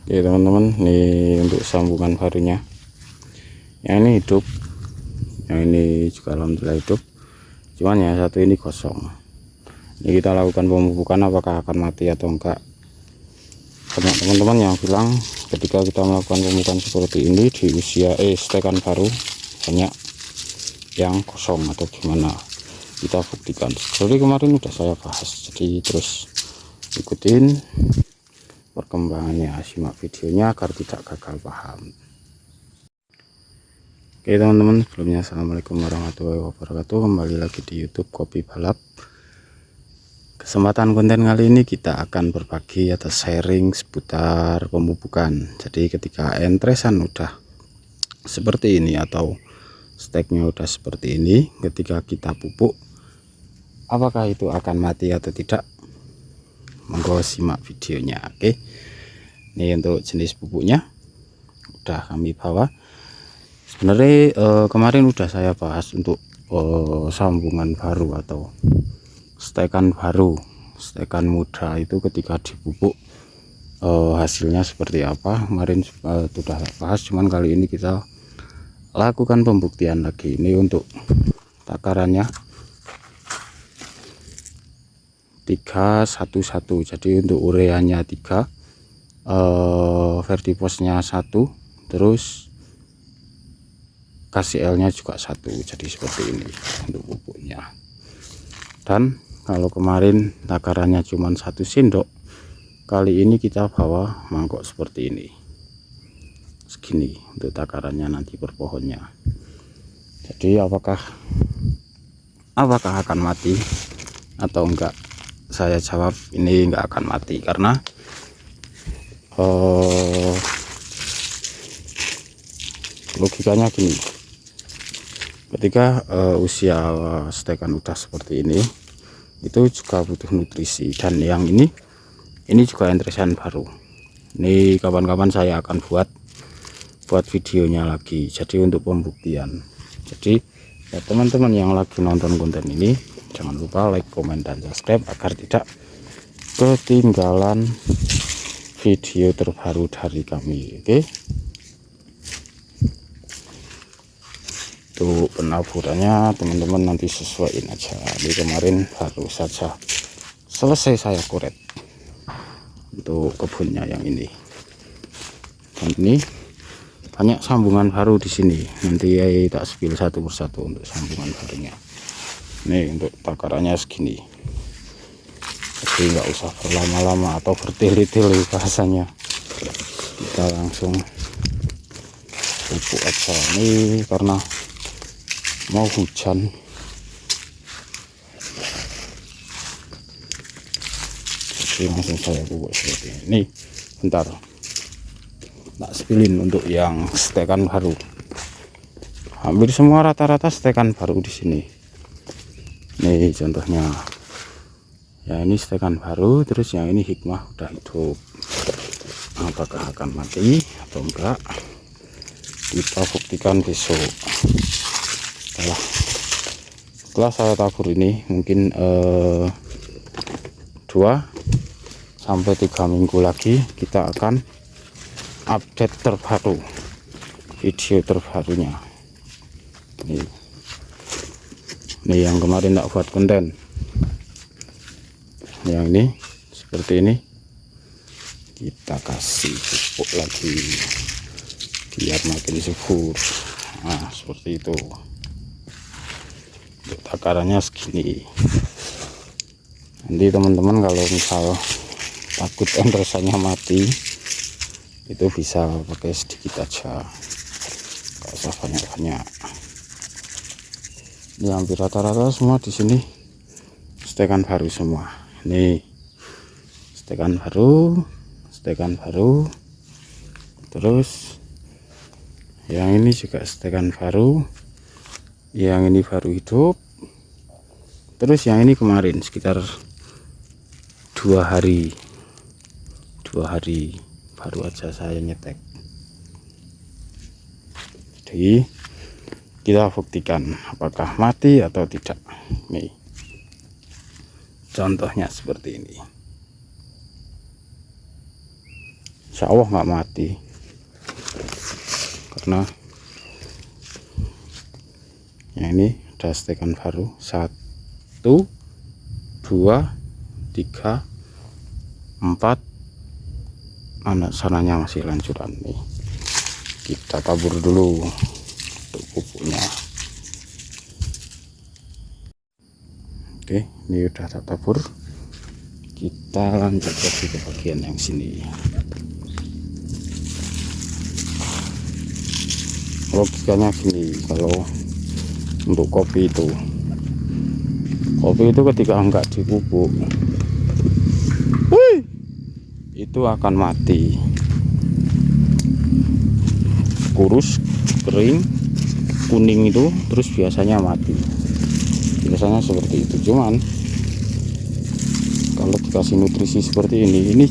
Oke teman-teman, ini untuk sambungan barunya. Yang ini hidup, yang ini juga alhamdulillah hidup, cuman ya satu ini kosong. Ini kita lakukan pemupukan, apakah akan mati atau enggak. Banyak teman-teman yang bilang ketika kita melakukan pemupukan seperti ini di usia stekan baru banyak yang kosong atau gimana. Kita buktikan seperti kemarin udah saya bahas, jadi terus ikutin perkembangannya, simak videonya agar tidak gagal paham. Oke teman-teman, sebelumnya assalamualaikum warahmatullahi wabarakatuh. Kembali lagi di YouTube Kopi Balap. Kesempatan konten kali ini kita akan berbagi atau sharing seputar pemupukan. Jadi ketika entresan udah seperti ini atau steknya udah seperti ini, ketika kita pupuk, apakah itu akan mati atau tidak? Monggo simak videonya. Oke, ini untuk jenis pupuknya udah kami bawa. Sebenarnya kemarin udah saya bahas untuk sambungan baru atau stekan baru, stekan muda itu ketika dipupuk hasilnya seperti apa. Kemarin sudah bahas, cuman kali ini kita lakukan pembuktian lagi. Ini untuk takarannya 311, jadi untuk ureanya 3, vertiposnya 1, terus KCL nya juga 1, jadi seperti ini untuk pupuknya. Dan kalau kemarin takarannya cuma 1 sendok, kali ini kita bawa mangkok seperti ini, segini untuk takarannya nanti per pohonnya. Jadi apakah akan mati atau enggak? Saya jawab ini enggak akan mati, karena logikanya gini, ketika usia stekan udah seperti ini, itu juga butuh nutrisi. Dan yang ini juga entresan baru. Ini kapan-kapan saya akan buat videonya lagi, jadi untuk pembuktian. Jadi ya teman-teman yang lagi nonton konten ini, jangan lupa like, komen, dan subscribe agar tidak ketinggalan video terbaru dari kami. Oke, untuk penaburannya teman-teman nanti sesuaiin aja. Ini kemarin baru saja selesai saya koret untuk kebunnya yang ini. Dan ini banyak sambungan baru di sini, nanti ya tak spill satu persatu untuk sambungan barunya. Nih untuk takarannya segini, jadi nggak usah berlama-lama atau bertele-tele bahasanya, kita langsung pupuk aja. Ini karena mau hujan, jadi langsung saya pupuk seperti ini. Bentar, tak spillin untuk yang stekan baru. Hampir semua rata-rata stekan baru di sini. Nih contohnya, ya ini stekan baru, terus yang ini hikmah udah hidup. Apakah akan mati atau enggak, kita buktikan besok. Setelah saya tabur ini mungkin 2 sampai 3 minggu lagi kita akan update terbaru, video terbarunya. Ini yang kemarin tak buat konten, yang ini seperti ini, kita kasih pupuk lagi biar makin subur. Nah seperti itu. Untuk takarannya segini. Nanti teman-teman kalau misal takut entresannya mati, itu bisa pakai sedikit aja, nggak usah banyak-banyak. Ini hampir rata-rata semua di sini stekan baru semua. Ini stekan baru, terus yang ini juga stekan baru, yang ini baru hidup, terus yang ini kemarin sekitar 2 hari baru aja saya nyetek. Jadi kita buktikan apakah mati atau tidak. Nih contohnya seperti ini. insya Allah nggak mati, karena yang ini ada stekan baru 1 2 3 4, anak sananya masih lanjutan nih. Kita tabur dulu untuk pupuknya. Oke, ini udah tak tabur. Kita lanjut lagi ke bagian yang sini. Logikanya gini, kalau untuk kopi itu ketika enggak dipupuk, itu akan mati, kurus, kering, kuning itu terus biasanya mati, biasanya seperti itu. Cuman kalau dikasih nutrisi seperti ini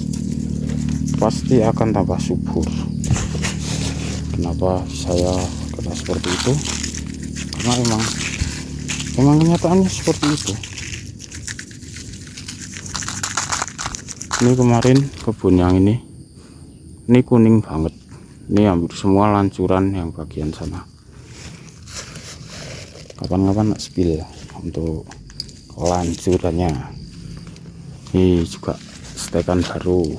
pasti akan tambah subur. Kenapa saya kata seperti itu? Karena memang kenyataannya seperti itu. Ini kemarin kebun yang ini kuning banget. Ini hampir semua lancuran yang bagian sana. Kapan-kapan nak spill untuk lancurannya. Ini juga stekan baru.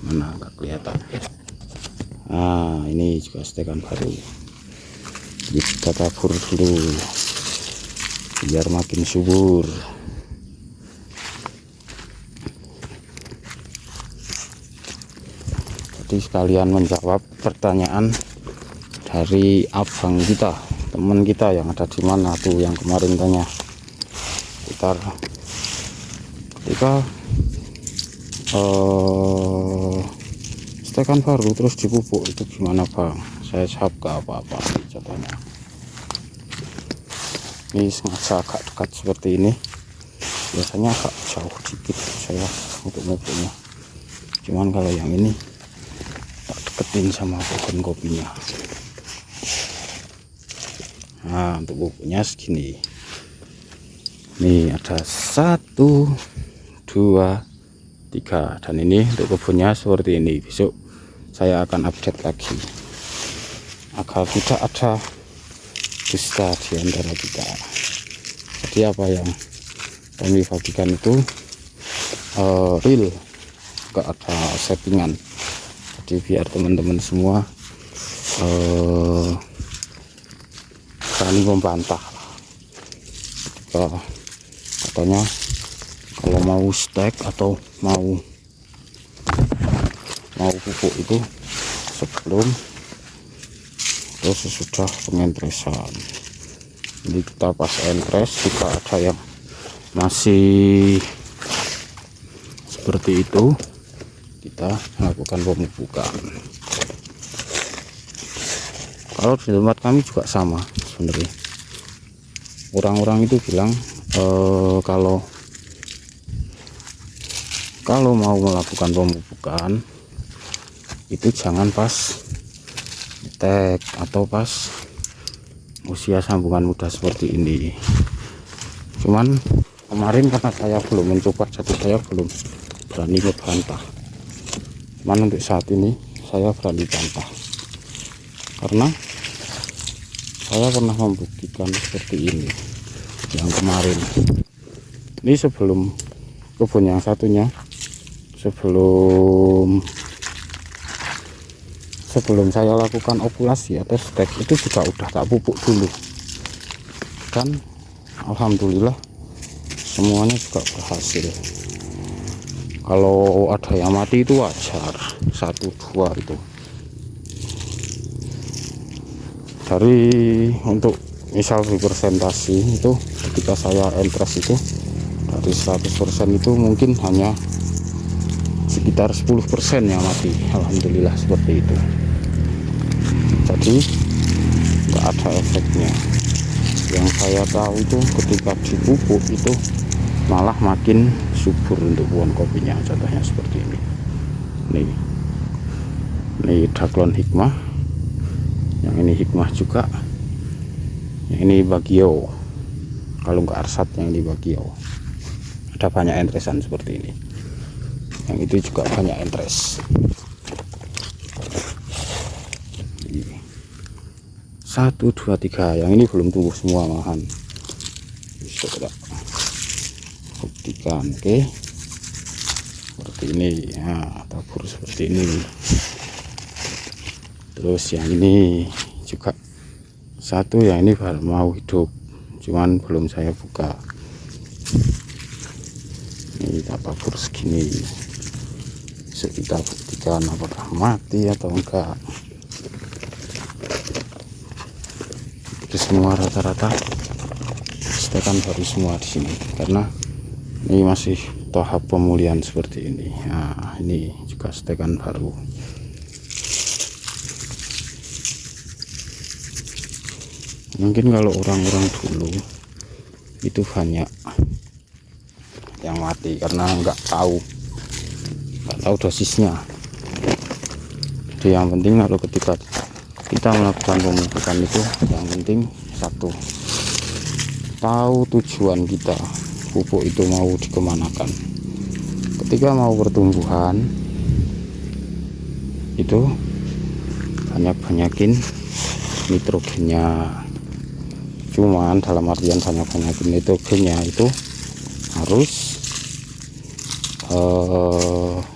Mana nggak kelihatan. Nah, ini juga stekan baru. Kita tabur dulu biar makin subur. Jadi sekalian menjawab pertanyaan dari abang kita, teman kita yang ada di mana tuh, yang kemarin tanya sekitar ketika stekan baru terus dipupuk itu gimana bang? Saya jawab ke apa-apa contohnya. Ini sengaja agak dekat seperti ini, biasanya agak jauh dikit saya untuk pupuknya. Cuman kalau yang ini tak deketin sama pohon kopinya. Nah, untuk pupuknya segini. Ini ada 1 2 3, dan ini untuk kebunnya seperti ini. Besok saya akan update lagi agar tidak ada dusta di antara kita. Jadi apa yang kami bagikan itu real, gak ada settingan. Jadi biar teman-teman semua berani membantah katanya kalau mau stek atau mau pupuk itu sebelum atau sesudah pengentresan. Jadi kita pas entres, jika ada yang masih seperti itu, kita melakukan pemupukan. Kalau di tempat kami juga sama sebenarnya. Orang-orang itu bilang kalau mau melakukan pemupukan itu jangan pas tek atau pas usia sambungan muda seperti ini. Cuman kemarin karena saya belum mencoba, jadi saya belum berani membantah. Cuman untuk saat ini saya berani bantah, karena saya pernah membuktikan seperti ini. Yang kemarin ini sebelum kebun yang satunya, sebelum saya lakukan okulasi atau stek, itu juga udah tak pupuk dulu, dan alhamdulillah semuanya juga berhasil. Kalau ada yang mati itu wajar, 1-2 itu. Dari untuk misal presentasi itu, ketika saya entres itu dari 100% itu mungkin hanya sekitar 10% yang mati, alhamdulillah seperti itu. Jadi nggak ada efeknya. Yang saya tahu itu ketika dipupuk itu malah makin subur untuk pohon kopinya. Contohnya seperti ini. Ini daklon hikmah, yang ini hikmah juga, yang ini bagio. Kalau nggak arsat, yang ini bagio. Ada banyak entresan seperti ini. Yang itu juga banyak entres. 1 2 3. Yang ini belum tumbuh semua malahan, bisa kita buktikan. Oke, seperti ini ya, tabur seperti ini. Terus yang ini juga satu, yang ini baru mau hidup, cuman belum saya buka. Ini kita tabur segini, bisa kita buktikan apakah mati atau enggak. Itu semua rata-rata stekan baru semua di sini, karena ini masih tahap pemulihan seperti ini. Nah, ini juga stekan baru. Mungkin kalau orang-orang dulu itu banyak yang mati karena nggak tahu dosisnya. Jadi yang penting kalau ketika kita melakukan pemupukan itu, yang penting satu, tahu tujuan kita, pupuk itu mau dikemanakan. Ketika mau pertumbuhan itu banyakin nitrogennya, cuman dalam artian banyakin nitrogennya itu harus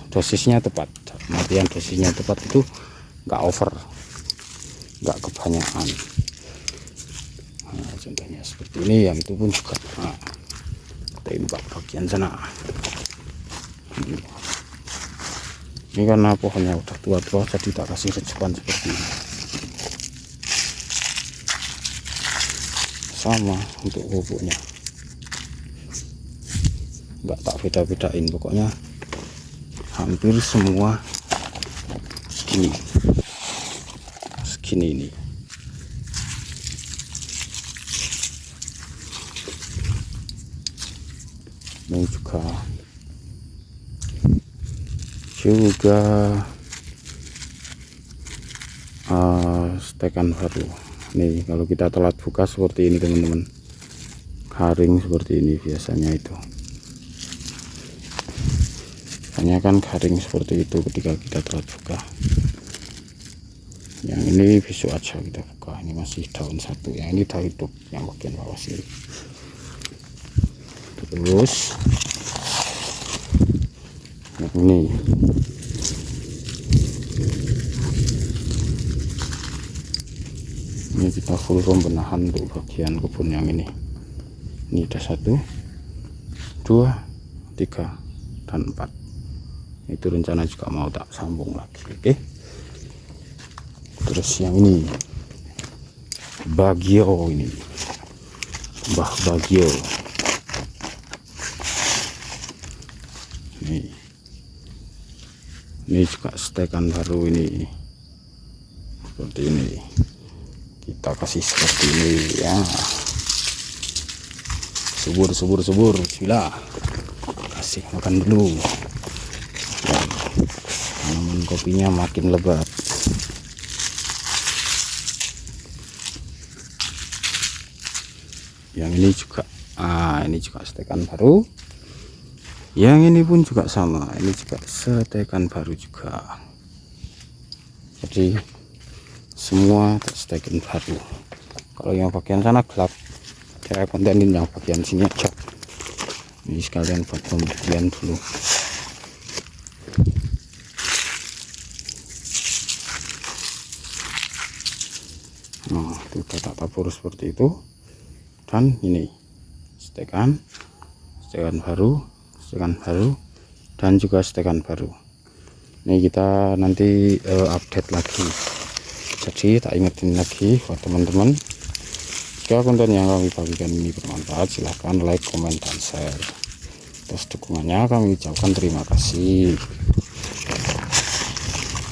dosisnya tepat. Artian dosisnya tepat itu nggak over, nggak kebanyakan. Nah, contohnya seperti ini, yang itu pun juga tembak bagian sana. Ini karena pohonnya udah tua-tua, jadi tak kasih rejekan seperti ini. Sama untuk pupuknya, nggak tak beda-bedain, pokoknya hampir semua segini ini. Ini juga stekan baru. Nih kalau kita telat buka seperti ini teman-teman, garing seperti ini biasanya. Itu hanya kan garing seperti itu ketika kita telat buka. Yang ini besok aja kita buka, ini masih daun satu, yang ini dah hidup, yang bagian bawah sini. Terus ini kita full pembenahan untuk bagian kebun yang ini. Ini ada 1 2 3 dan 4. Itu rencana juga mau tak sambung lagi. Oke. Terus yang ini Bagio, ini Mbah Bagio. Ini juga stekan baru, ini seperti ini. Kita kasih seperti ini ya, subur. Bismillah, kasih makan dulu. Tanaman kopinya makin lebat. Yang ini juga ini juga stekan baru. Yang ini pun juga sama, ini juga stekan baru juga. Jadi semua stekan baru. Kalau yang bagian sana gelap, saya kontenin yang bagian sini aja. Ini sekalian buat pembuktian dulu. Nah, itu tak tabur seperti itu. Dan ini stekan baru, dan juga stekan baru. Ini kita nanti update lagi. Jadi tak ingetin lagi buat teman-teman, jika konten yang kami bagikan ini bermanfaat, silahkan like, komen, dan share. Atas dukungannya kami ucapkan terima kasih.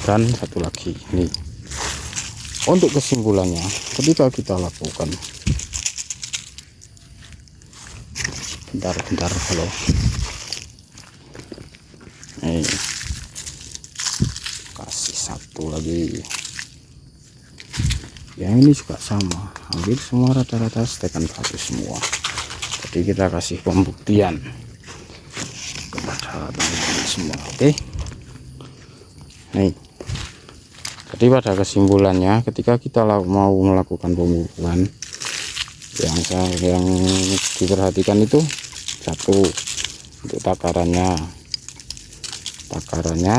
Dan satu lagi nih, untuk kesimpulannya, ketika kita lakukan bentar kalau kasih satu lagi. Yang ini juga sama, hampir semua rata-rata stekan baru semua. Jadi kita kasih pembuktian kepada teman-teman semua. Oke. Nih, Jadi pada kesimpulannya, ketika kita mau melakukan pemupukan, yang diperhatikan itu satu, untuk takarannya,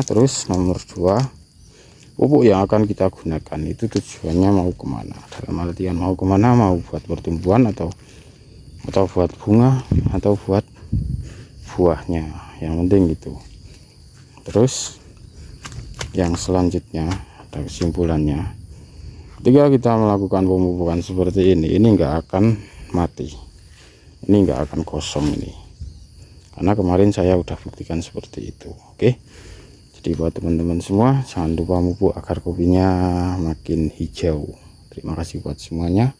terus nomor 2, pupuk yang akan kita gunakan itu tujuannya mau kemana, dalam artian mau kemana, mau buat pertumbuhan atau buat bunga atau buat buahnya, yang penting gitu. Terus yang selanjutnya ada kesimpulannya, ketika kita melakukan pemupukan seperti ini enggak akan mati, ini enggak akan kosong ini, karena kemarin saya udah buktikan seperti itu. Oke, jadi buat teman-teman semua, jangan lupa pupuk agar kopinya makin hijau. Terima kasih buat semuanya.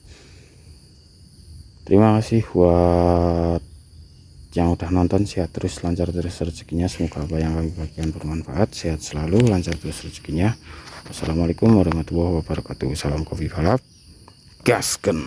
Terima kasih buat yang udah nonton. Sehat terus, lancar terus rezekinya, semoga apa yang kami bagikan bermanfaat. Sehat selalu, lancar terus rezekinya. Wassalamualaikum warahmatullahi wabarakatuh. Salam kopi balap, gasken.